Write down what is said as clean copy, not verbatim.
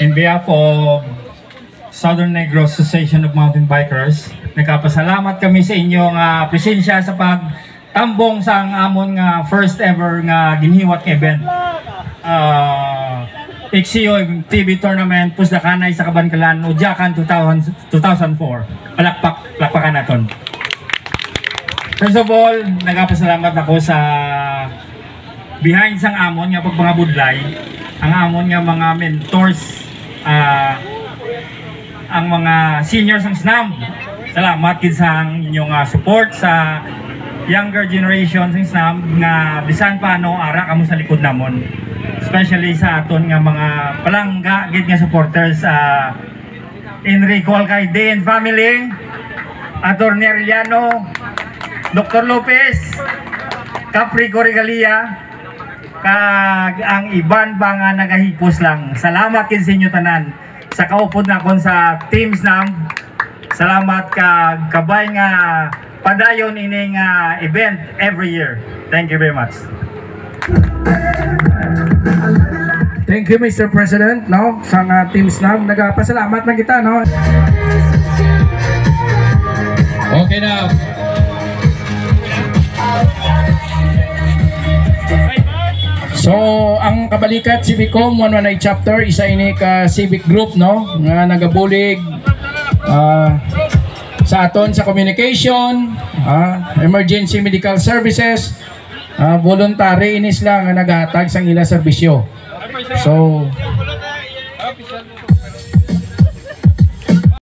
In behalf of Southern Negros Association of Mountain Bikers, nagpasalamat kami sa inyong presensya sa pagtambong sa amon nga first ever nga ginhiwat event. XCO TV Tournament Pusdakanay sa Kabankalan Ujakan 2004. Palakpakan naton. First of all, nagpasalamat ako sa behind sang amon nga pagpangabudlay, ang amon nga mga mentors, ang mga seniors ng SNAM. Salamat gid sa inyong support sa younger generation ng SNAM nga bisan paano ara kamo sa likod namon. Especially sa aton nga mga palangga gid nga supporters, Enrico Alcaide and family, Attorney Arellano, Dr. Lopez, Caprico Regalia, kag ang iban pa nga nagahipos lang. Salamat kin sa inyo tanan sa kaupod na kon sa Team SNAM. Salamat kag kabay nga padayon ining event every year. Thank you very much. Thank you, Mr. President, no, sa Team SNAM. Nagapasalamat na kita, no. Okay na. So, ang Kabalikat Civicom 119 chapter, isa ini ka civic group, no, nga nagabulig sa aton sa communication, emergency medical services, voluntary inis lang nga naghatag sang ila serbisyo. So,